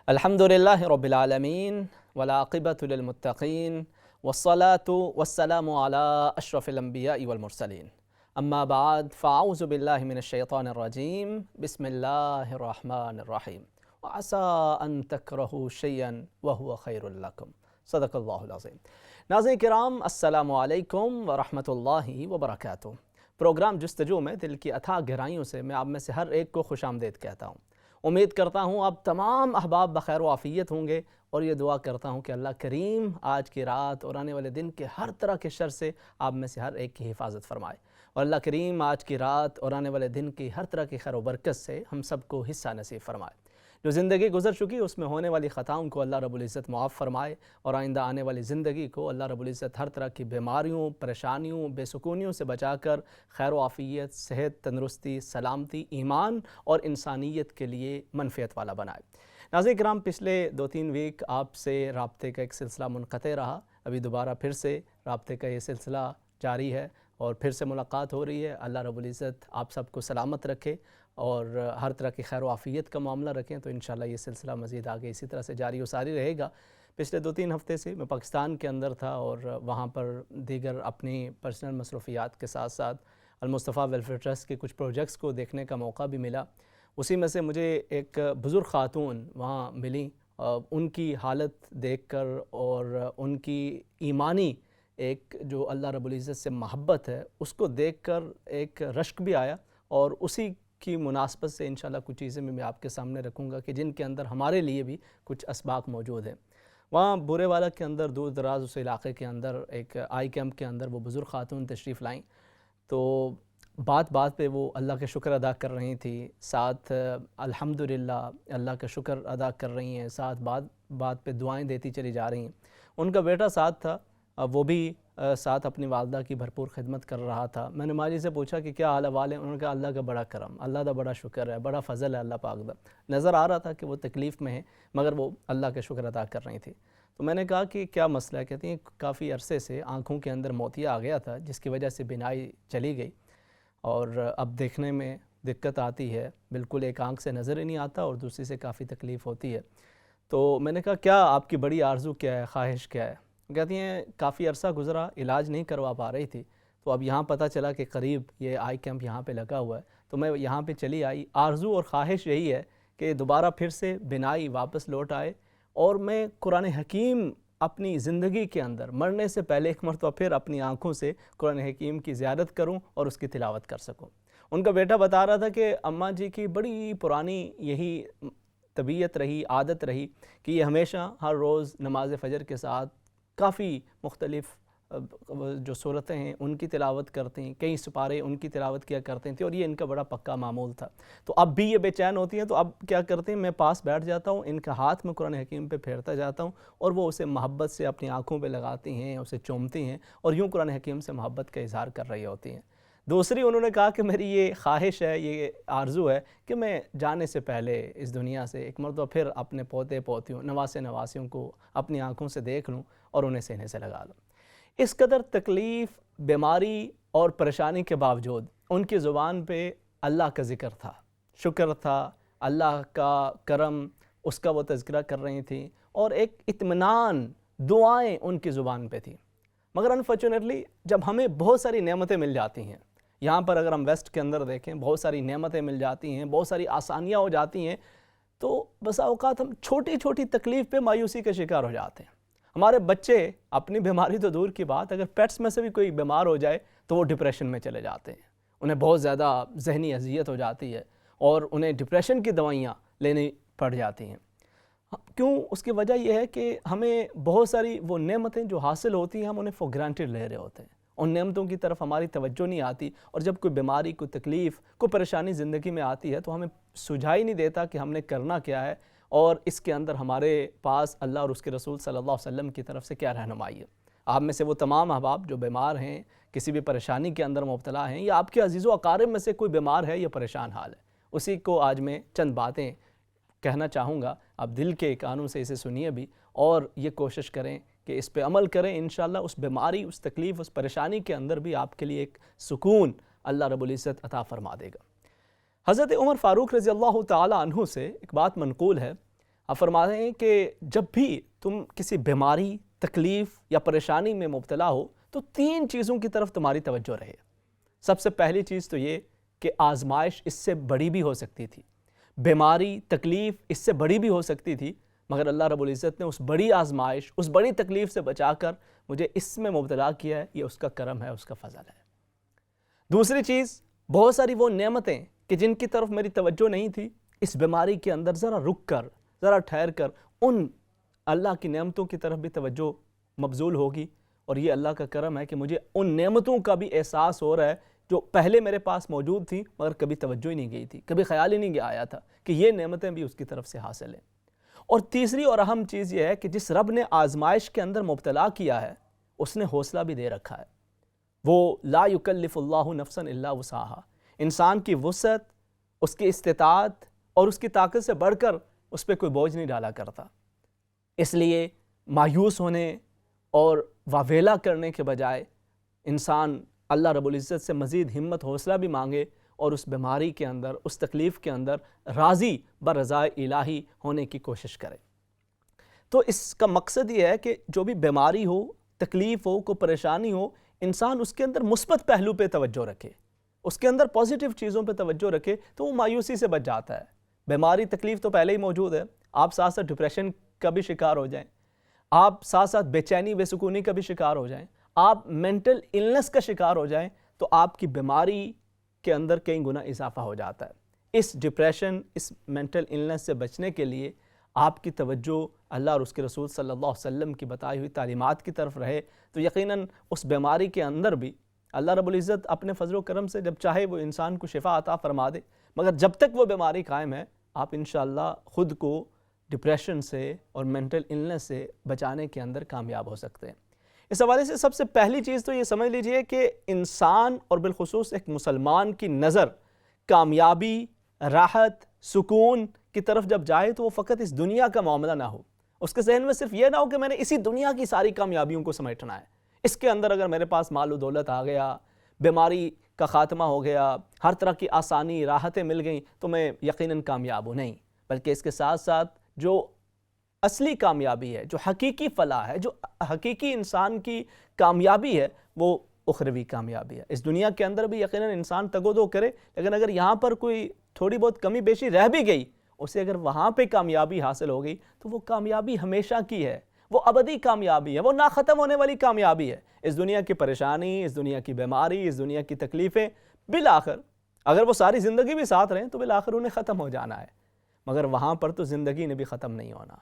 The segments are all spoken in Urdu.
الحمدللہ رب العالمین والعاقبۃ للمتقین والصلاة والسلام علی اشرف الانبیاء والمرسلین اما بعد فاعوذ باللہ من الشیطان الرجیم بسم اللہ الرحمن الرحیم وعسى ان تکرہوا شیئا وہو خیر لکم صدق اللہ العظیم۔ ناظرین کرام السلام علیکم ورحمۃ اللہ وبرکاتہ۔ پروگرام جستجو میں دل کی اتھاہ گہرائیوں سے میں آپ میں سے ہر ایک کو خوش آمدید کہتا ہوں۔ امید کرتا ہوں آپ تمام احباب بخیر و عافیت ہوں گے، اور یہ دعا کرتا ہوں کہ اللہ کریم آج کی رات اور آنے والے دن کے ہر طرح کے شر سے آپ میں سے ہر ایک کی حفاظت فرمائے، اور اللہ کریم آج کی رات اور آنے والے دن کی ہر طرح کی خیر و برکت سے ہم سب کو حصہ نصیب فرمائے۔ جو زندگی گزر چکی اس میں ہونے والی خطاؤں کو اللہ رب العزت معاف فرمائے، اور آئندہ آنے والی زندگی کو اللہ رب العزت ہر طرح کی بیماریوں، پریشانیوں، بے سکونیوں سے بچا کر خیر و عافیت، صحت، تندرستی، سلامتی، ایمان اور انسانیت کے لیے منفعت والا بنائے۔ ناظرین کرام، پچھلے 2-3 ویک آپ سے رابطے کا ایک سلسلہ منقطع رہا، ابھی دوبارہ پھر سے رابطے کا یہ سلسلہ جاری ہے اور پھر سے ملاقات ہو رہی ہے۔ اللہ رب العزت آپ سب کو سلامت رکھے اور ہر طرح کی خیر و عافیت کا معاملہ رکھیں، تو انشاءاللہ یہ سلسلہ مزید آگے اسی طرح سے جاری و ساری رہے گا۔ پچھلے 2-3 ہفتے سے میں پاکستان کے اندر تھا اور وہاں پر دیگر اپنی پرسنل مصروفیات کے ساتھ ساتھ المصطفیٰ ویلفیئر ٹرسٹ کے کچھ پروجیکٹس کو دیکھنے کا موقع بھی ملا۔ اسی میں سے مجھے ایک بزرگ خاتون وہاں ملی، ان کی حالت دیکھ کر اور ان کی ایمانی ایک جو اللہ رب العزت سے محبت ہے اس کو دیکھ کر ایک رشک بھی آیا، اور اسی کی مناسبت سے انشاءاللہ کچھ چیزیں میں آپ کے سامنے رکھوں گا کہ جن کے اندر ہمارے لیے بھی کچھ اسباق موجود ہیں۔ وہاں بورے والا کے اندر دور دراز اس علاقے کے اندر ایک آئی کیمپ کے اندر وہ بزرگ خاتون تشریف لائیں، تو بات بات پہ وہ اللہ کا شکر ادا کر رہی تھی، ساتھ الحمدللہ اللہ کا شکر ادا کر رہی ہیں، ساتھ بات بات پہ دعائیں دیتی چلی جا رہی ہیں۔ ان کا بیٹا ساتھ تھا، وہ بھی ساتھ اپنی والدہ کی بھرپور خدمت کر رہا تھا۔ میں نے ماجی سے پوچھا کہ کیا حال احوال ہے؟ انہوں نے کہا اللہ کا بڑا کرم، اللہ کا بڑا شکر ہے، بڑا فضل ہے اللہ پاک دا۔ نظر آ رہا تھا کہ وہ تکلیف میں ہیں، مگر وہ اللہ کا شکر ادا کر رہی تھی۔ تو میں نے کہا کہ کیا مسئلہ ہے؟ کہتی ہیں کافی عرصے سے آنکھوں کے اندر موتیا آ گیا تھا، جس کی وجہ سے بینائی چلی گئی اور اب دیکھنے میں دقت آتی ہے، بالکل ایک آنکھ سے نظر ہی نہیں آتا اور دوسری سے کافی تکلیف ہوتی ہے۔ تو میں نے کہا کیا آپ کی بڑی آرزو کیا ہے، خواہش کیا ہے؟ کہتی ہیں کافی عرصہ گزرا، علاج نہیں کروا پا رہی تھی، تو اب یہاں پتہ چلا کہ قریب یہ آئی کیمپ یہاں پہ لگا ہوا ہے، تو میں یہاں پہ چلی آئی۔ آرزو اور خواہش یہی ہے کہ دوبارہ پھر سے بینائی واپس لوٹ آئے، اور میں قرآن حکیم اپنی زندگی کے اندر مرنے سے پہلے ایک مرتبہ پھر اپنی آنکھوں سے قرآن حکیم کی زیارت کروں اور اس کی تلاوت کر سکوں۔ ان کا بیٹا بتا رہا تھا کہ اماں جی کی بڑی پرانی یہی طبیعت رہی، عادت رہی کہ یہ ہمیشہ ہر روز نماز فجر کے ساتھ کافی مختلف جو صورتیں ہیں ان کی تلاوت کرتے ہیں، کئی سپارے ان کی تلاوت کیا کرتے تھے، اور یہ ان کا بڑا پکا معمول تھا۔ تو اب بھی یہ بے چین ہوتی ہیں، تو اب کیا کرتے ہیں، میں پاس بیٹھ جاتا ہوں، ان کا ہاتھ میں قرآن حکیم پہ پھیرتا جاتا ہوں، اور وہ اسے محبت سے اپنی آنکھوں پہ لگاتی ہیں، اسے چومتی ہیں، اور یوں قرآن حکیم سے محبت کا اظہار کر رہی ہوتی ہیں۔ دوسری انہوں نے کہا کہ میری یہ خواہش ہے، یہ آرزو ہے کہ میں جانے سے پہلے اس دنیا سے ایک مرتبہ پھر اپنے پوتے پوتیوں، نواسے نواسیوں کو اپنی آنکھوں سے دیکھ لوں اور انہیں سینے سے لگا لوں۔ اس قدر تکلیف، بیماری اور پریشانی کے باوجود ان کی زبان پہ اللہ کا ذکر تھا، شکر تھا، اللہ کا کرم، اس کا وہ تذکرہ کر رہی تھیں، اور ایک اطمینان، دعائیں ان کی زبان پہ تھیں۔ مگر انفارچونیٹلی جب ہمیں بہت ساری نعمتیں مل جاتی ہیں، یہاں پر اگر ہم ویسٹ کے اندر دیکھیں بہت ساری نعمتیں مل جاتی ہیں، بہت ساری آسانیاں ہو جاتی ہیں، تو بسا اوقات ہم چھوٹی چھوٹی تکلیف پہ مایوسی کا شکار ہو جاتے ہیں۔ ہمارے بچے اپنی بیماری تو دور کی بات، اگر پیٹس میں سے بھی کوئی بیمار ہو جائے تو وہ ڈپریشن میں چلے جاتے ہیں، انہیں بہت زیادہ ذہنی اذیت ہو جاتی ہے اور انہیں ڈپریشن کی دوائیاں لینی پڑ جاتی ہیں۔ کیوں؟ اس کی وجہ یہ ہے کہ ہمیں بہت ساری وہ نعمتیں جو حاصل ہوتی ہیں ہم انہیں فور گرانٹیڈ لے رہے ہوتے ہیں، ان نعمتوں کی طرف ہماری توجہ نہیں آتی، اور جب کوئی بیماری، کوئی تکلیف، کوئی پریشانی زندگی میں آتی ہے تو ہمیں سجھائی نہیں دیتا کہ ہم نے کرنا کیا ہے، اور اس کے اندر ہمارے پاس اللہ اور اس کے رسول صلی اللہ علیہ وسلم کی طرف سے کیا رہنمائی ہے۔ آپ میں سے وہ تمام احباب جو بیمار ہیں، کسی بھی پریشانی کے اندر مبتلا ہیں، یا آپ کے عزیز و اقارب میں سے کوئی بیمار ہے یا پریشان حال ہے، اسی کو آج میں چند باتیں کہنا چاہوں گا۔ آپ دل کے کانوں سے اسے سنیے بھی، اور یہ کوشش کریں کہ اس پہ عمل کریں، انشاءاللہ اس بیماری، اس تکلیف، اس پریشانی کے اندر بھی آپ کے لیے ایک سکون اللہ رب العزت عطا فرما دے گا۔ حضرت عمر فاروق رضی اللہ تعالی عنہ سے ایک بات منقول ہے، آپ فرماتے ہیں کہ جب بھی تم کسی بیماری، تکلیف یا پریشانی میں مبتلا ہو تو 3 چیزوں کی طرف تمہاری توجہ رہے۔ سب سے پہلی چیز تو یہ کہ آزمائش اس سے بڑی بھی ہو سکتی تھی، بیماری، تکلیف اس سے بڑی بھی ہو سکتی تھی، مگر اللہ رب العزت نے اس بڑی آزمائش، اس بڑی تکلیف سے بچا کر مجھے اس میں مبتلا کیا ہے، یہ اس کا کرم ہے، اس کا فضل ہے۔ دوسری چیز، بہت ساری وہ نعمتیں کہ جن کی طرف میری توجہ نہیں تھی، اس بیماری کے اندر ذرا رک کر، ذرا ٹھہر کر ان اللہ کی نعمتوں کی طرف بھی توجہ مبذول ہوگی، اور یہ اللہ کا کرم ہے کہ مجھے ان نعمتوں کا بھی احساس ہو رہا ہے جو پہلے میرے پاس موجود تھیں مگر کبھی توجہ ہی نہیں گئی تھی، کبھی خیال ہی نہیں آیا تھا کہ یہ نعمتیں بھی اس کی طرف سے حاصل ہیں۔ اور تیسری اور اہم چیز یہ ہے کہ جس رب نے آزمائش کے اندر مبتلا کیا ہے اس نے حوصلہ بھی دے رکھا ہے۔ وہ لا یکلف اللہ نفسا الا وسعہا، انسان کی وسعت، اس کی استطاعت اور اس کی طاقت سے بڑھ کر اس پہ کوئی بوجھ نہیں ڈالا کرتا۔ اس لیے مایوس ہونے اور واویلا کرنے کے بجائے انسان اللہ رب العزت سے مزید ہمت حوصلہ بھی مانگے اور اس بیماری کے اندر، اس تکلیف کے اندر راضی برضائے الہی ہونے کی کوشش کرے۔ تو اس کا مقصد یہ ہے کہ جو بھی بیماری ہو، تکلیف ہو، کوئی پریشانی ہو، انسان اس کے اندر مثبت پہلو پہ توجہ رکھے، اس کے اندر پازیٹیو چیزوں پہ توجہ رکھے تو وہ مایوسی سے بچ جاتا ہے۔ بیماری، تکلیف تو پہلے ہی موجود ہے، آپ ساتھ ساتھ ڈپریشن کا بھی شکار ہو جائیں، آپ ساتھ ساتھ بے چینی، بے سکونی کا بھی شکار ہو جائیں، آپ مینٹل النس کا شکار ہو جائیں تو آپ کی بیماری کے اندر کئی گنا اضافہ ہو جاتا ہے۔ اس ڈپریشن، اس مینٹل النس سے بچنے کے لیے آپ کی توجہ اللہ اور اس کے رسول صلی اللہ علیہ وسلم کی بتائی ہوئی تعلیمات کی طرف رہے تو یقیناً اس بیماری کے اندر بھی اللہ رب العزت اپنے فضل و کرم سے جب چاہے وہ انسان کو شفا عطا فرما دے، مگر جب تک وہ بیماری قائم ہے آپ انشاءاللہ خود کو ڈپریشن سے اور مینٹل النس سے بچانے کے اندر کامیاب ہو سکتے ہیں۔ اس حوالے سے سب سے پہلی چیز تو یہ سمجھ لیجئے کہ انسان اور بالخصوص ایک مسلمان کی نظر کامیابی، راحت، سکون کی طرف جب جائے تو وہ فقط اس دنیا کا معاملہ نہ ہو، اس کے ذہن میں صرف یہ نہ ہو کہ میں نے اسی دنیا کی ساری کامیابیوں کو سمیٹنا ہے، اس کے اندر اگر میرے پاس مال و دولت آ گیا، بیماری کا خاتمہ ہو گیا، ہر طرح کی آسانی، راحتیں مل گئیں تو میں یقیناً کامیاب ہوں، نہیں، بلکہ اس کے ساتھ ساتھ جو اصلی کامیابی ہے، جو حقیقی فلاح ہے، جو حقیقی انسان کی کامیابی ہے وہ اخروی کامیابی ہے۔ اس دنیا کے اندر بھی یقیناً انسان تگ و دو کرے، لیکن اگر یہاں پر کوئی تھوڑی بہت کمی بیشی رہ بھی گئی، اسے اگر وہاں پہ کامیابی حاصل ہو گئی تو وہ کامیابی ہمیشہ کی ہے، وہ ابدی کامیابی ہے، وہ نہ ختم ہونے والی کامیابی ہے۔ اس دنیا کی پریشانی، اس دنیا کی بیماری، اس دنیا کی تکلیفیں بالآخر اگر وہ ساری زندگی بھی ساتھ رہیں تو بالآخر انہیں ختم ہو جانا ہے، مگر وہاں پر تو زندگی نے بھی ختم نہیں ہونا،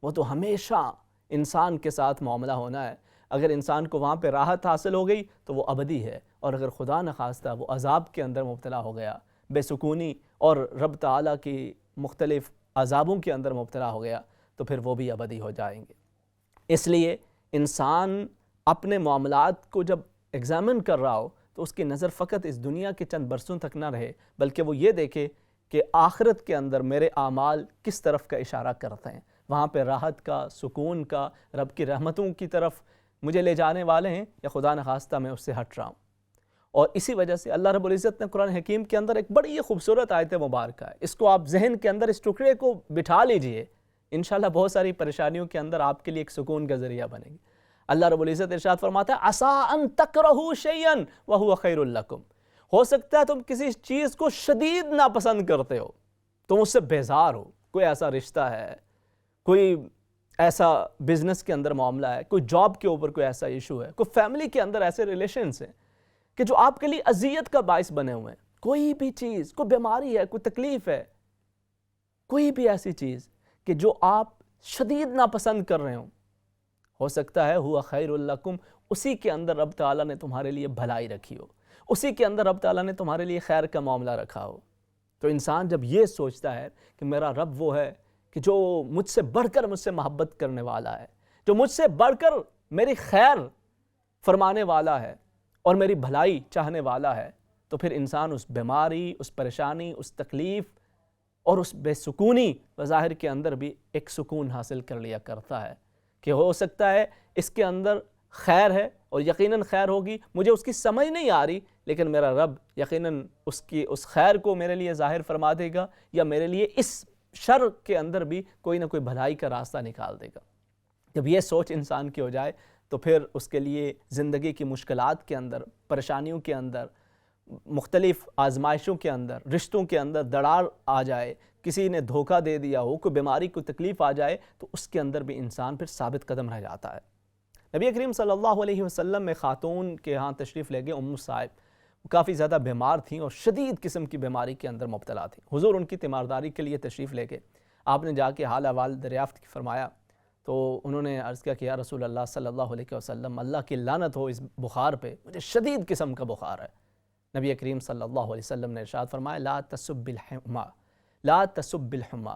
وہ تو ہمیشہ انسان کے ساتھ معاملہ ہونا ہے۔ اگر انسان کو وہاں پہ راحت حاصل ہو گئی تو وہ ابدی ہے، اور اگر خدا نخواستہ وہ عذاب کے اندر مبتلا ہو گیا، بے سکونی اور رب تعالیٰ کی مختلف عذابوں کے اندر مبتلا ہو گیا تو پھر وہ بھی ابدی ہو جائیں گے۔ اس لیے انسان اپنے معاملات کو جب ایگزامن کر رہا ہو تو اس کی نظر فقط اس دنیا کے چند برسوں تک نہ رہے، بلکہ وہ یہ دیکھے کہ آخرت کے اندر میرے اعمال کس طرف کا اشارہ کرتے ہیں، وہاں پہ راحت کا، سکون کا، رب کی رحمتوں کی طرف مجھے لے جانے والے ہیں یا خدا نخواستہ میں اس سے ہٹ رہا ہوں۔ اور اسی وجہ سے اللہ رب العزت نے قرآن حکیم کے اندر ایک بڑی خوبصورت آیت مبارکہ ہے، اس کو آپ ذہن کے اندر اس ٹکڑے کو بٹھا لیجئے، انشاءاللہ بہت ساری پریشانیوں کے اندر آپ کے لیے ایک سکون کا ذریعہ بنے گی۔ اللہ رب العزت ارشاد فرماتا ہے عَسَىٰ أَن تَكْرَهُوا شَيْئًا وَهُوَ خَيْرٌ لَكُمْ، ہو سکتا ہے تم کسی چیز کو شدید ناپسند کرتے ہو، تم اس سے بیزار ہو، کوئی ایسا رشتہ ہے، کوئی ایسا بزنس کے اندر معاملہ ہے، کوئی جاب کے اوپر کوئی ایسا ایشو ہے، کوئی فیملی کے اندر ایسے ریلیشنز ہیں کہ جو آپ کے لیے اذیت کا باعث بنے ہوئے ہیں، کوئی بھی چیز، کوئی بیماری ہے، کوئی تکلیف ہے، کوئی بھی ایسی چیز کہ جو آپ شدید ناپسند کر رہے ہو سکتا ہے ہوا خیر لکم، اسی کے اندر رب تعالیٰ نے تمہارے لیے بھلائی رکھی ہو، اسی کے اندر رب تعالیٰ نے تمہارے لیے خیر کا معاملہ رکھا ہو۔ تو انسان جب یہ سوچتا ہے کہ میرا رب وہ ہے کہ جو مجھ سے بڑھ کر مجھ سے محبت کرنے والا ہے، جو مجھ سے بڑھ کر میری خیر فرمانے والا ہے اور میری بھلائی چاہنے والا ہے، تو پھر انسان اس بیماری، اس پریشانی، اس تکلیف اور اس بے سکونی بظاہر کے اندر بھی ایک سکون حاصل کر لیا کرتا ہے کہ ہو سکتا ہے اس کے اندر خیر ہے اور یقیناً خیر ہوگی، مجھے اس کی سمجھ نہیں آ رہی، لیکن میرا رب یقیناً اس خیر کو میرے لیے ظاہر فرما دے گا، یا میرے لیے اس شر کے اندر بھی کوئی نہ کوئی بھلائی کا راستہ نکال دے گا۔ جب یہ سوچ انسان کی ہو جائے تو پھر اس کے لیے زندگی کی مشکلات کے اندر، پریشانیوں کے اندر، مختلف آزمائشوں کے اندر، رشتوں کے اندر دراڑ آ جائے، کسی نے دھوکہ دے دیا ہو، کوئی بیماری کوئی تکلیف آ جائے تو اس کے اندر بھی انسان پھر ثابت قدم رہ جاتا ہے۔ نبی کریم صلی اللہ علیہ وسلم میں خاتون کے ہاں تشریف لے گئے، ام صائب، کافی زیادہ بیمار تھیں اور شدید قسم کی بیماری کے اندر مبتلا تھیں۔ حضور ان کی تیمارداری کے لیے تشریف لے گئے، آپ نے جا کے حال احوال دریافت فرمایا تو انہوں نے عرض کیا کہ یا رسول اللہ صلی اللہ علیہ وسلم، اللہ کی لعنت ہو اس بخار پہ، مجھے شدید قسم کا بخار ہے۔ نبی کریم صلی اللہ علیہ وسلم نے ارشاد فرمایا لا تسب الحما، لا تسب الحما،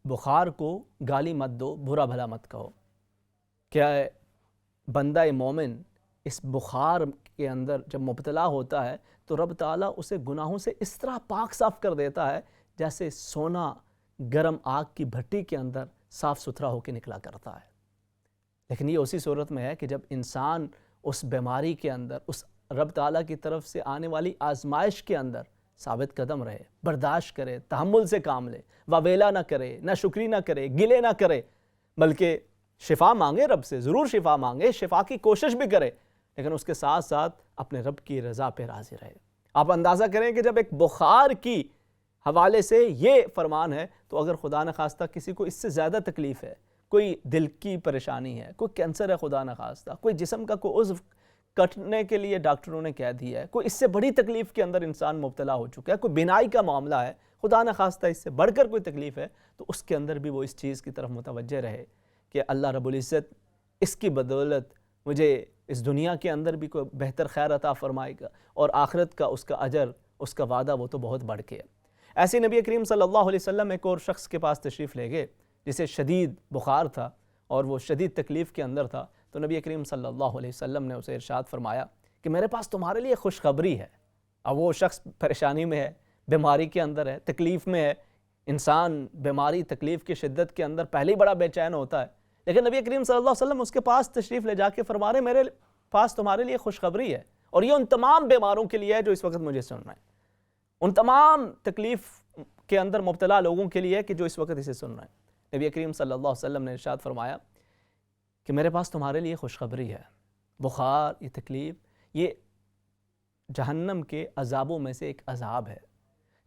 بخار کو گالی مت دو، برا بھلا مت کہو۔ کیا بندہ مومن اس بخار کے اندر جب مبتلا ہوتا ہے تو رب تعالیٰ اسے گناہوں سے اس طرح پاک صاف کر دیتا ہے جیسے سونا گرم آگ کی بھٹی کے اندر صاف ستھرا ہو کے نکلا کرتا ہے۔ لیکن یہ اسی صورت میں ہے کہ جب انسان اس بیماری کے اندر، اس رب تعالیٰ کی طرف سے آنے والی آزمائش کے اندر ثابت قدم رہے، برداشت کرے، تحمل سے کام لے، واویلا نہ کرے، نہ شکری نہ کرے، گلے نہ کرے، بلکہ شفا مانگے، رب سے ضرور شفا مانگے، شفا کی کوشش بھی کرے، لیکن اس کے ساتھ ساتھ اپنے رب کی رضا پہ راضی رہے۔ آپ اندازہ کریں کہ جب ایک بخار کی حوالے سے یہ فرمان ہے تو اگر خدا نخواستہ کسی کو اس سے زیادہ تکلیف ہے، کوئی دل کی پریشانی ہے، کوئی کینسر ہے خدا نخواستہ، کوئی جسم کا کوئی عضو کٹنے کے لیے ڈاکٹروں نے کہہ دیا ہے، کوئی اس سے بڑی تکلیف کے اندر انسان مبتلا ہو چکا ہے، کوئی بینائی کا معاملہ ہے، خدا نخواستہ اس سے بڑھ کر کوئی تکلیف ہے، تو اس کے اندر بھی وہ اس چیز کی طرف متوجہ رہے کہ اللہ رب العزت اس کی بدولت مجھے اس دنیا کے اندر بھی کوئی بہتر خیر عطا فرمائے گا، اور آخرت کا اس کا اجر، اس کا وعدہ وہ تو بہت بڑھ کے ہے۔ ایسے نبی کریم صلی اللہ علیہ وسلم ایک اور شخص کے پاس تشریف لے گئے جسے شدید بخار تھا اور وہ شدید تکلیف کے اندر تھا، تو نبی کریم صلی اللہ علیہ وسلم نے اسے ارشاد فرمایا کہ میرے پاس تمہارے لیے خوشخبری ہے۔ اب وہ شخص پریشانی میں ہے، بیماری کے اندر ہے، تکلیف میں ہے۔ انسان بیماری تکلیف کی شدت کے اندر پہلے ہی بڑا بے چین ہوتا ہے، لیکن نبی کریم صلی اللہ علیہ وسلم اس کے پاس تشریف لے جا کے فرما رہے میرے پاس تمہارے لیے خوشخبری ہے، اور یہ ان تمام بیماروں کے لیے ہے جو اس وقت مجھے سن رہے ہیں، ان تمام تکلیف کے اندر مبتلا لوگوں کے لیے ہے کہ جو اس وقت اسے سن رہے ہیں۔ نبی کریم صلی اللہ علیہ وسلم نے ارشاد فرمایا کہ میرے پاس تمہارے لیے خوشخبری ہے، بخار، یہ تکلیف، یہ جہنم کے عذابوں میں سے ایک عذاب ہے،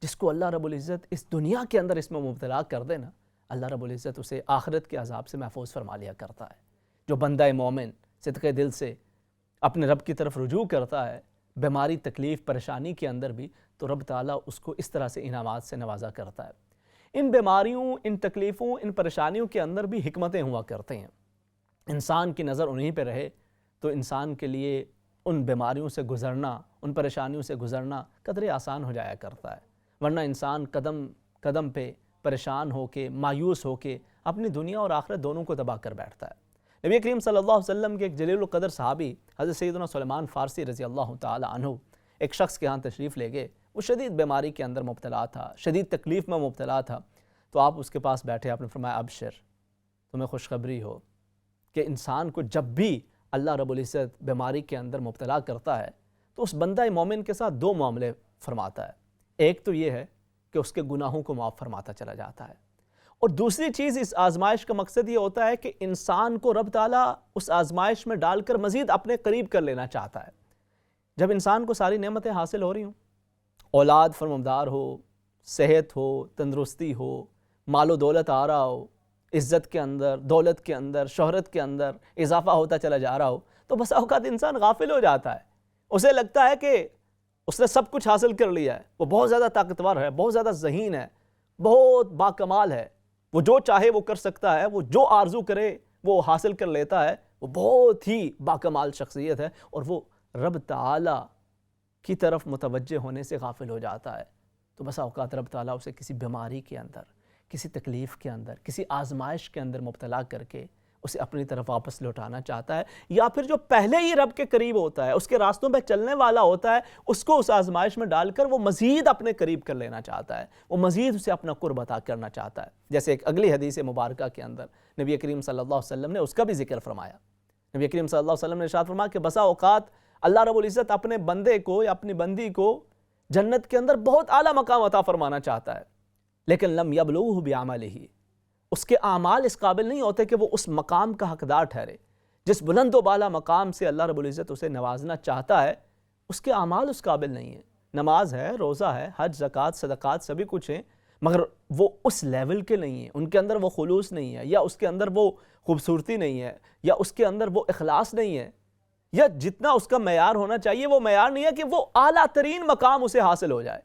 جس کو اللہ رب العزت اس دنیا کے اندر اس میں مبتلا کر دے نا، اللہ رب العزت اسے آخرت کے عذاب سے محفوظ فرما لیا کرتا ہے۔ جو بندہ مومن صدقے دل سے اپنے رب کی طرف رجوع کرتا ہے، بیماری، تکلیف، پریشانی کے اندر بھی، تو رب تعالیٰ اس کو اس طرح سے انعامات سے نوازا کرتا ہے۔ ان بیماریوں، ان تکلیفوں، ان پریشانیوں کے اندر بھی حکمتیں ہوا کرتے ہیں۔ انسان کی نظر انہیں پہ رہے تو انسان کے لیے ان بیماریوں سے گزرنا، ان پریشانیوں سے گزرنا قدرے آسان ہو جایا کرتا ہے، ورنہ انسان قدم قدم پہ پریشان ہو کے، مایوس ہو کے اپنی دنیا اور آخرت دونوں کو تباہ کر بیٹھتا ہے۔ نبی کریم صلی اللہ علیہ وسلم کے ایک جلیل القدر صحابی حضرت سیدنا سلیمان فارسی رضی اللہ تعالی عنہ ایک شخص کے ہاں تشریف لے گئے، وہ شدید بیماری کے اندر مبتلا تھا، شدید تکلیف میں مبتلا تھا، تو آپ اس کے پاس بیٹھے، آپ نے فرمایا ابشر، تمہیں خوشخبری ہو کہ انسان کو جب بھی اللہ رب العزت بیماری کے اندر مبتلا کرتا ہے تو اس بندہ مومن کے ساتھ دو معاملے فرماتا ہے۔ ایک تو یہ ہے کہ اس کے گناہوں کو معاف فرماتا چلا جاتا ہے، اور دوسری چیز اس آزمائش کا مقصد یہ ہوتا ہے کہ انسان کو رب تعالیٰ اس آزمائش میں ڈال کر مزید اپنے قریب کر لینا چاہتا ہے۔ جب انسان کو ساری نعمتیں حاصل ہو رہی ہوں، اولاد فرمانبردار ہو، صحت ہو، تندرستی ہو، مال و دولت آ رہا ہو، عزت کے اندر، دولت کے اندر، شہرت کے اندر اضافہ ہوتا چلا جا رہا ہو، تو بس اوقات انسان غافل ہو جاتا ہے، اسے لگتا ہے کہ اس نے سب کچھ حاصل کر لیا ہے، وہ بہت زیادہ طاقتور ہے، بہت زیادہ ذہین ہے، بہت باکمال ہے، وہ جو چاہے وہ کر سکتا ہے، وہ جو آرزو کرے وہ حاصل کر لیتا ہے، وہ بہت ہی باکمال شخصیت ہے، اور وہ رب تعالیٰ کی طرف متوجہ ہونے سے غافل ہو جاتا ہے۔ تو بس اوقات رب تعالیٰ اسے کسی بیماری کے اندر، کسی تکلیف کے اندر، کسی آزمائش کے اندر مبتلا کر کے اسے اپنی طرف واپس لوٹانا چاہتا ہے، یا پھر جو پہلے ہی رب کے قریب ہوتا ہے، اس کے راستوں پہ چلنے والا ہوتا ہے، اس کو اس آزمائش میں ڈال کر وہ مزید اپنے قریب کر لینا چاہتا ہے، وہ مزید اسے اپنا قرب عطا کرنا چاہتا ہے۔ جیسے ایک اگلی حدیث مبارکہ کے اندر نبی کریم صلی اللہ علیہ وسلم نے اس کا بھی ذکر فرمایا۔ نبی کریم صلی اللہ علیہ وسلم نے ارشاد فرمایا کہ بسا اوقات اللہ رب العزت اپنے بندے کو یا اپنی بندی کو جنت کے اندر بہت اعلیٰ مقام عطا فرمانا چاہتا ہے، لیکن لم یبلغہ بعملہ، اس کے اعمال اس قابل نہیں ہوتے کہ وہ اس مقام کا حقدار ٹھہرے۔ جس بلند و بالا مقام سے اللہ رب العزت اسے نوازنا چاہتا ہے، اس کے اعمال اس قابل نہیں ہیں۔ نماز ہے، روزہ ہے، حج، زکوٰۃ، صدقات سبھی کچھ ہیں، مگر وہ اس لیول کے نہیں ہیں، ان کے اندر وہ خلوص نہیں ہے، یا اس کے اندر وہ خوبصورتی نہیں ہے، یا اس کے اندر وہ اخلاص نہیں ہے، یا جتنا اس کا معیار ہونا چاہیے وہ معیار نہیں ہے کہ وہ اعلیٰ ترین مقام اسے حاصل ہو جائے،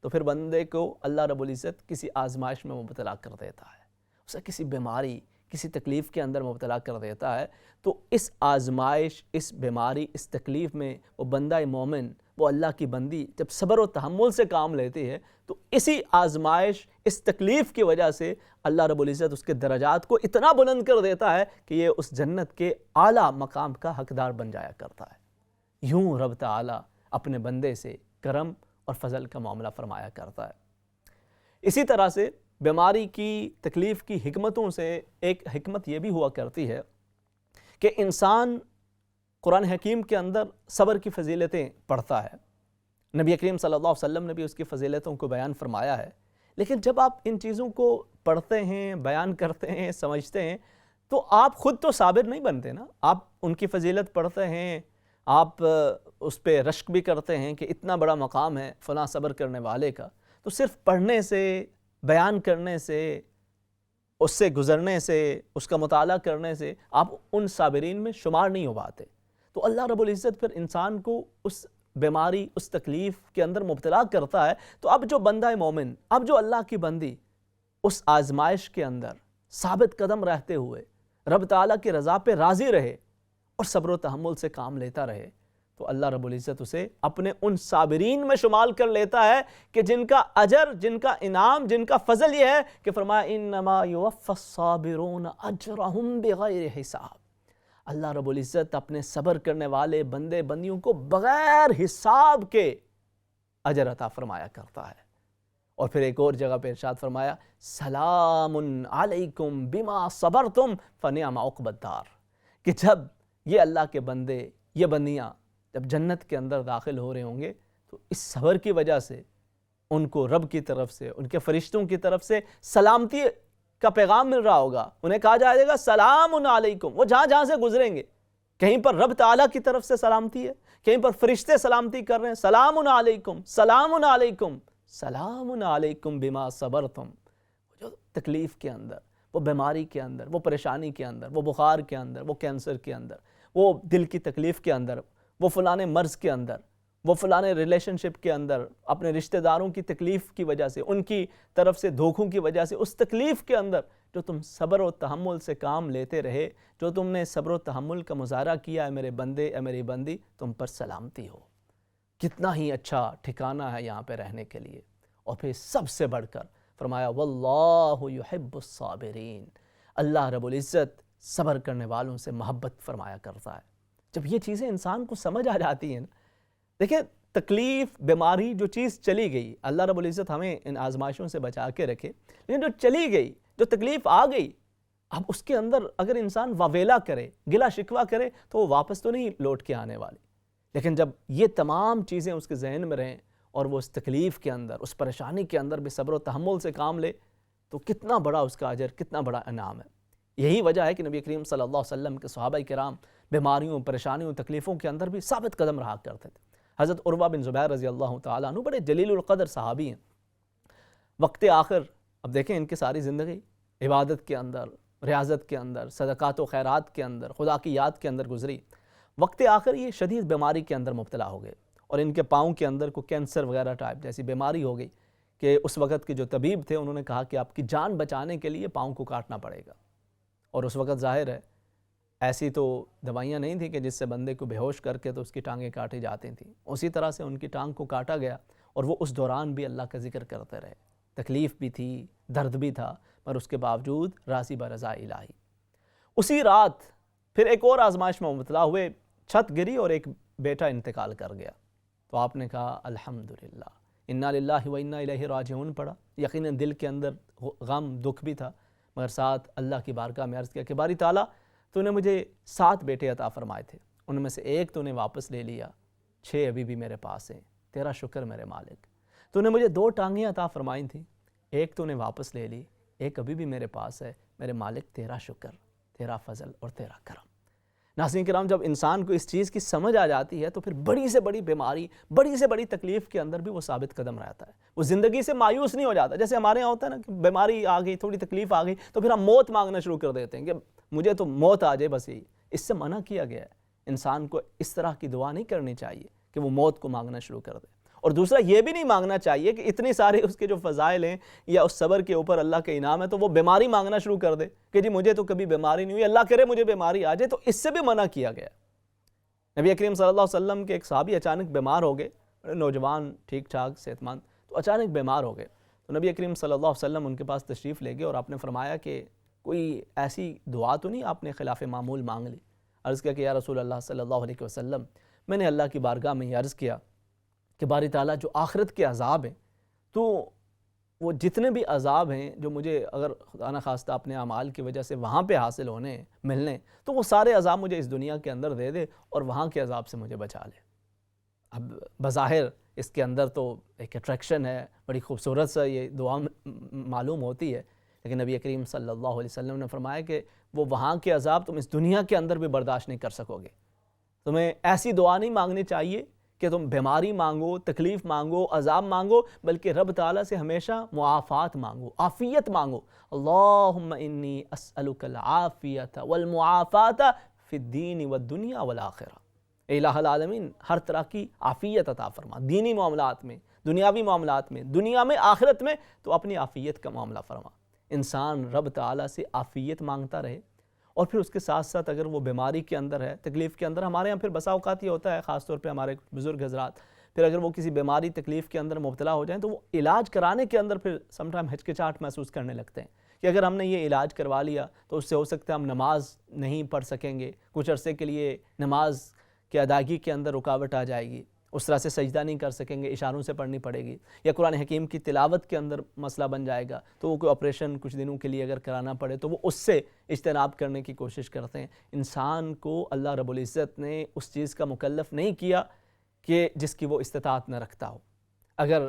تو پھر بندے کو اللہ رب العزت کسی آزمائش میں مبتلا کر دیتا ہے، اسے کسی بیماری، کسی تکلیف کے اندر مبتلا کر دیتا ہے۔ تو اس آزمائش، اس بیماری، اس تکلیف میں وہ بندہ مومن، وہ اللہ کی بندی جب صبر و تحمل سے کام لیتی ہے، تو اسی آزمائش، اس تکلیف کی وجہ سے اللہ رب العزت اس کے درجات کو اتنا بلند کر دیتا ہے کہ یہ اس جنت کے اعلیٰ مقام کا حقدار بن جایا کرتا ہے۔ یوں رب تعالیٰ اپنے بندے سے کرم اور فضل کا معاملہ فرمایا کرتا ہے۔ اسی طرح سے بیماری کی، تکلیف کی حکمتوں سے ایک حکمت یہ بھی ہوا کرتی ہے کہ انسان قرآن حکیم کے اندر صبر کی فضیلتیں پڑھتا ہے، نبی کریم صلی اللہ علیہ وسلم نے بھی اس کی فضیلتوں کو بیان فرمایا ہے، لیکن جب آپ ان چیزوں کو پڑھتے ہیں، بیان کرتے ہیں، سمجھتے ہیں، تو آپ خود تو صابر نہیں بنتے نا۔ آپ ان کی فضیلت پڑھتے ہیں، آپ اس پہ رشک بھی کرتے ہیں کہ اتنا بڑا مقام ہے فلاں صبر کرنے والے کا، تو صرف پڑھنے سے، بیان کرنے سے، اس سے گزرنے سے، اس کا مطالعہ کرنے سے آپ ان صابرین میں شمار نہیں ہو پاتے۔ تو اللہ رب العزت پھر انسان کو اس بیماری، اس تکلیف کے اندر مبتلا کرتا ہے، تو اب جو بندہ مومن، اب جو اللہ کی بندی اس آزمائش کے اندر ثابت قدم رہتے ہوئے رب تعالیٰ کی رضا پہ راضی رہے اور صبر و تحمل سے کام لیتا رہے، تو اللہ رب العزت اسے اپنے ان صابرین میں شمال کر لیتا ہے کہ جن کا اجر، جن کا انعام، جن کا فضل یہ ہے کہ فرمایا انما یوفی الصابرون اجرہم بغیر حساب۔ اللہ رب العزت اپنے صبر کرنے والے بندے بندیوں کو بغیر حساب کے اجر عطا فرمایا کرتا ہے۔ اور پھر ایک اور جگہ پہ ارشاد فرمایا سلام علیکم بما صبرتم فنعم عقبی الدار، کہ جب یہ اللہ کے بندے، یہ بندیاں جب جنت کے اندر داخل ہو رہے ہوں گے تو اس صبر کی وجہ سے ان کو رب کی طرف سے، ان کے فرشتوں کی طرف سے سلامتی کا پیغام مل رہا ہوگا، انہیں کہا جائے گا سلام علیکم۔ وہ جہاں جہاں سے گزریں گے، کہیں پر رب تعالیٰ کی طرف سے سلامتی ہے، کہیں پر فرشتے سلامتی کر رہے ہیں، سلام علیکم، سلام علیکم، سلام علیکم بما صبرتم۔ جو تکلیف کے اندر، وہ بیماری کے اندر، وہ پریشانی کے اندر، وہ بخار کے اندر، وہ کینسر کے اندر، وہ دل کی تکلیف کے اندر، وہ فلانے مرض کے اندر، وہ فلانے ریلیشن شپ کے اندر، اپنے رشتہ داروں کی تکلیف کی وجہ سے، ان کی طرف سے دھوکوں کی وجہ سے، اس تکلیف کے اندر جو تم صبر و تحمل سے کام لیتے رہے، جو تم نے صبر و تحمل کا مظاہرہ کیا، اے میرے بندے، اے میری بندی، تم پر سلامتی ہو۔ کتنا ہی اچھا ٹھکانہ ہے یہاں پہ رہنے کے لیے۔ اور پھر سب سے بڑھ کر فرمایا واللہ یحب الصابرین، اللہ رب العزت صبر کرنے والوں سے محبت فرمایا کرتا ہے۔ جب یہ چیزیں انسان کو سمجھ آ جاتی ہیں نا، دیکھیں تکلیف، بیماری جو چیز چلی گئی، اللہ رب العزت ہمیں ان آزمائشوں سے بچا کے رکھے، لیکن جو چلی گئی، جو تکلیف آ گئی، اب اس کے اندر اگر انسان واویلا کرے، گلا شکوہ کرے، تو وہ واپس تو نہیں لوٹ کے آنے والی۔ لیکن جب یہ تمام چیزیں اس کے ذہن میں رہیں اور وہ اس تکلیف کے اندر، اس پریشانی کے اندر بھی صبر و تحمل سے کام لے، تو کتنا بڑا اس کا اجر، کتنا بڑا انعام ہے۔ یہی وجہ ہے کہ نبی کریم صلی اللہ علیہ وسلم کے صحابہ کرام بیماریوں، پریشانیوں، تکلیفوں کے اندر بھی ثابت قدم رہا کرتے تھے۔ حضرت عروہ بن زبیر رضی اللہ تعالیٰ عنہ بڑے جلیل القدر صحابی ہیں۔ وقت آخر، اب دیکھیں ان کی ساری زندگی عبادت کے اندر، ریاضت کے اندر، صدقات و خیرات کے اندر، خدا کی یاد کے اندر گزری۔ وقت آخر یہ شدید بیماری کے اندر مبتلا ہو گئے اور ان کے پاؤں کے اندر کو کینسر وغیرہ ٹائپ جیسی بیماری ہو گئی کہ اس وقت کے جو طبیب تھے انہوں نے کہا کہ آپ کی جان بچانے کے لیے پاؤں کو کاٹنا پڑے گا۔ اور اس وقت ظاہر ہے ایسی تو دوائیاں نہیں تھیں کہ جس سے بندے کو بے ہوش کر کے تو اس کی ٹانگیں کاٹی جاتی تھیں، اسی طرح سے ان کی ٹانگ کو کاٹا گیا اور وہ اس دوران بھی اللہ کا ذکر کرتے رہے۔ تکلیف بھی تھی، درد بھی تھا، پر اس کے باوجود راضی برضا الہی۔ اسی رات پھر ایک اور آزمائش میں مبتلا ہوئے، چھت گری اور ایک بیٹا انتقال کر گیا۔ تو آپ نے کہا الحمدللہ، انا للہ و انا الیہ راجعون پڑھا۔ یقیناً دل کے اندر غم، دکھ بھی تھا، مگر ساتھ اللہ کی بارگاہ میں عرض کیا کہ باری تعالیٰ تو نے مجھے 7 بیٹے عطا فرمائے تھے، ان میں سے ایک تو نے واپس لے لیا، 6 ابھی بھی میرے پاس ہیں، تیرا شکر میرے مالک۔ تو نے مجھے 2 ٹانگیں عطا فرمائی تھیں، ایک تو نے واپس لے لی، ایک ابھی بھی میرے پاس ہے، میرے مالک تیرا شکر، تیرا فضل اور تیرا کرم۔ ناظرین کرام، جب انسان کو اس چیز کی سمجھ آ جاتی ہے تو پھر بڑی سے بڑی بیماری، بڑی سے بڑی تکلیف کے اندر بھی وہ ثابت قدم رہتا ہے، وہ زندگی سے مایوس نہیں ہو جاتا۔ جیسے ہمارے یہاں ہوتا ہے نا کہ بیماری آ گئی، تھوڑی تکلیف آ گئی تو پھر ہم موت مانگنا شروع کر دیتے ہیں کہ مجھے تو موت آ جائے بس، یہی اس سے منع کیا گیا ہے۔ انسان کو اس طرح کی دعا نہیں کرنی چاہیے کہ وہ موت کو مانگنا شروع کر دے، اور دوسرا یہ بھی نہیں مانگنا چاہیے کہ اتنی سارے اس کے جو فضائل ہیں یا اس صبر کے اوپر اللہ کے انعام ہے تو وہ بیماری مانگنا شروع کر دے کہ جی مجھے تو کبھی بیماری نہیں ہوئی، اللہ کرے مجھے بیماری آ جائے، تو اس سے بھی منع کیا گیا۔ نبی کریم صلی اللہ علیہ وسلم کے ایک صحابی اچانک بیمار ہو گئے، نوجوان ٹھیک ٹھاک صحت مند، تو اچانک بیمار ہو گئے، تو نبی کریم صلی اللہ علیہ وسلم ان کے پاس تشریف لے گئے اور آپ نے فرمایا کہ کوئی ایسی دعا تو نہیں آپ نے خلاف معمول مانگ لی؟ عرض کیا کہ یا رسول اللہ صلی اللہ علیہ وسلم، میں نے اللہ کی بارگاہ میں یہ عرض کیا کہ باری تعالیٰ جو آخرت کے عذاب ہیں، تو وہ جتنے بھی عذاب ہیں جو مجھے اگر خدا نخواستہ اپنے اعمال کی وجہ سے وہاں پہ حاصل ہونے ملنے، تو وہ سارے عذاب مجھے اس دنیا کے اندر دے دے اور وہاں کے عذاب سے مجھے بچا لے۔ اب بظاہر اس کے اندر تو ایک اٹریکشن ہے، بڑی خوبصورت سا یہ دعا معلوم ہوتی ہے، لیکن نبی کریم صلی اللہ علیہ وسلم نے فرمایا کہ وہ وہاں کے عذاب تم اس دنیا کے اندر بھی برداشت نہیں کر سکو گے۔ تمہیں ایسی دعا نہیں مانگنی چاہیے کہ تم بیماری مانگو، تکلیف مانگو، عذاب مانگو، بلکہ رب تعالیٰ سے ہمیشہ معافات مانگو، عافیت مانگو۔ اللہم انی اسألک العافیت والمعافات فی الدین والدنیا والآخرہ۔ اے الہ العالمین، ہر طرح کی عافیت عطا فرما، دینی معاملات میں، دنیاوی معاملات میں، دنیا میں، آخرت میں، تو اپنی عافیت کا معاملہ فرما۔ انسان رب تعالیٰ سے عافیت مانگتا رہے، اور پھر اس کے ساتھ ساتھ اگر وہ بیماری کے اندر ہے، تکلیف کے اندر، ہمارے یہاں پھر بسا اوقات یہ ہوتا ہے، خاص طور پہ ہمارے بزرگ حضرات، پھر اگر وہ کسی بیماری تکلیف کے اندر مبتلا ہو جائیں تو وہ علاج کرانے کے اندر پھر سم ٹائم ہچکچاہٹ محسوس کرنے لگتے ہیں کہ اگر ہم نے یہ علاج کروا لیا تو اس سے ہو سکتا ہے ہم نماز نہیں پڑھ سکیں گے، کچھ عرصے کے لیے نماز کی ادائیگی کے اندر رکاوٹ آ جائے گی، اس طرح سے سجدہ نہیں کر سکیں گے، اشاروں سے پڑھنی پڑے گی، یا قرآن حکیم کی تلاوت کے اندر مسئلہ بن جائے گا، تو وہ کوئی آپریشن کچھ دنوں کے لیے اگر کرانا پڑے تو وہ اس سے اجتناب کرنے کی کوشش کرتے ہیں۔ انسان کو اللہ رب العزت نے اس چیز کا مکلف نہیں کیا کہ جس کی وہ استطاعت نہ رکھتا ہو۔ اگر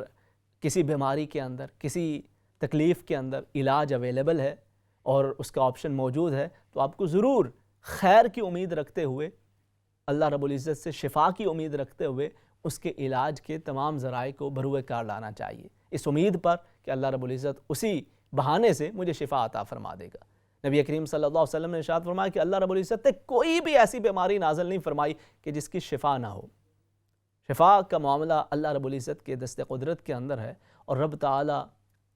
کسی بیماری کے اندر، کسی تکلیف کے اندر علاج اویلیبل ہے اور اس کا آپشن موجود ہے تو آپ کو ضرور خیر کی امید رکھتے ہوئے، اللہ رب العزت سے شفا کی امید رکھتے ہوئے اس کے علاج کے تمام ذرائع کو بروئے کار لانا چاہیے، اس امید پر کہ اللہ رب العزت اسی بہانے سے مجھے شفا عطا فرما دے گا۔ نبی کریم صلی اللہ علیہ وسلم نے ارشاد فرمایا کہ اللہ رب العزت نے کوئی بھی ایسی بیماری نازل نہیں فرمائی کہ جس کی شفا نہ ہو۔ شفا کا معاملہ اللہ رب العزت کے دست قدرت کے اندر ہے، اور رب تعالی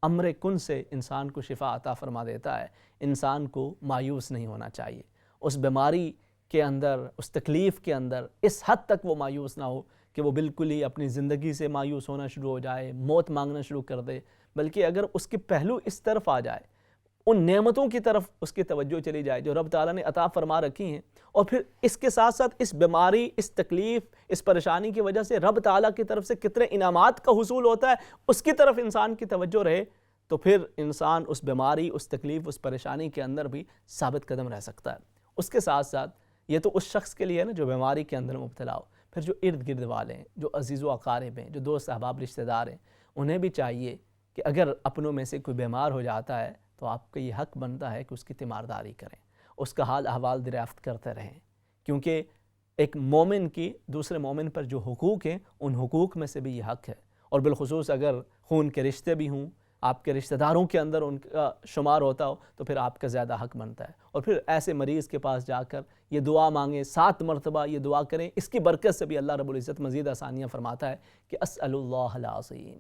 امر کن سے انسان کو شفا عطا فرما دیتا ہے۔ انسان کو مایوس نہیں ہونا چاہیے، اس بیماری کے اندر، اس تکلیف کے اندر اس حد تک وہ مایوس نہ ہو کہ وہ بالکل ہی اپنی زندگی سے مایوس ہونا شروع ہو جائے، موت مانگنا شروع کر دے، بلکہ اگر اس کے پہلو اس طرف آ جائے، ان نعمتوں کی طرف اس کی توجہ چلی جائے جو رب تعالیٰ نے عطا فرما رکھی ہیں، اور پھر اس کے ساتھ ساتھ اس بیماری، اس تکلیف، اس پریشانی کی وجہ سے رب تعالیٰ کی طرف سے کتنے انعامات کا حصول ہوتا ہے، اس کی طرف انسان کی توجہ رہے، تو پھر انسان اس بیماری، اس تکلیف، اس پریشانی کے اندر بھی ثابت قدم رہ سکتا ہے۔ اس کے ساتھ ساتھ یہ تو اس شخص کے لیے ہے نا جو بیماری کے اندر مبتلا ہو، پھر جو ارد گرد والے ہیں، جو عزیز و اقارب ہیں، جو دوست احباب رشتہ دار ہیں، انہیں بھی چاہیے کہ اگر اپنوں میں سے کوئی بیمار ہو جاتا ہے تو آپ کا یہ حق بنتا ہے کہ اس کی تیمارداری کریں، اس کا حال احوال دریافت کرتے رہیں، کیونکہ ایک مومن کی دوسرے مومن پر جو حقوق ہیں ان حقوق میں سے بھی یہ حق ہے، اور بالخصوص اگر خون کے رشتے بھی ہوں، آپ کے رشتہ داروں کے اندر ان کا شمار ہوتا ہو تو پھر آپ کا زیادہ حق بنتا ہے، اور پھر ایسے مریض کے پاس جا کر یہ دعا مانگیں، 7 مرتبہ یہ دعا کریں، اس کی برکت سے بھی اللہ رب العزت مزید آسانیاں فرماتا ہے کہ اسأل اللہ العظیم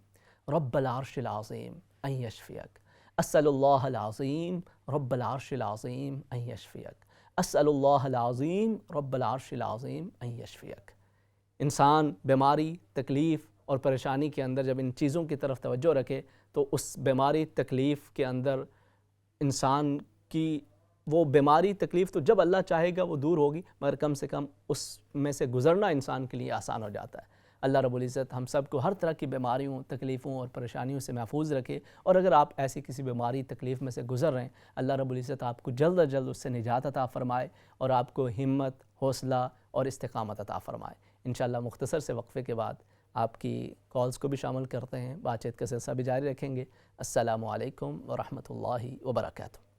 رب العرش العظیم ان یشفیک، اسأل اللہ العظیم رب العرش العظیم ان یشفیک، اسأل اللہ العظیم رب العرش العظیم ان یشفیک۔ انسان بیماری، تکلیف اور پریشانی کے اندر جب ان چیزوں کی طرف توجہ رکھے تو اس بیماری تکلیف کے اندر انسان کی وہ بیماری تکلیف تو جب اللہ چاہے گا وہ دور ہوگی، مگر کم سے کم اس میں سے گزرنا انسان کے لیے آسان ہو جاتا ہے۔ اللہ رب العزت ہم سب کو ہر طرح کی بیماریوں، تکلیفوں اور پریشانیوں سے محفوظ رکھے، اور اگر آپ ایسی کسی بیماری تکلیف میں سے گزر رہے ہیں، اللہ رب العزت آپ کو جلد از جلد اس سے نجات عطا فرمائے اور آپ کو ہمت، حوصلہ اور استقامت عطا فرمائے۔ انشاءاللہ مختصر سے وقفے کے بعد آپ کی کالز کو بھی شامل کرتے ہیں، بات چیت کا سلسلہ بھی جاری رکھیں گے۔ السلام علیکم ورحمۃ اللہ وبرکاتہ۔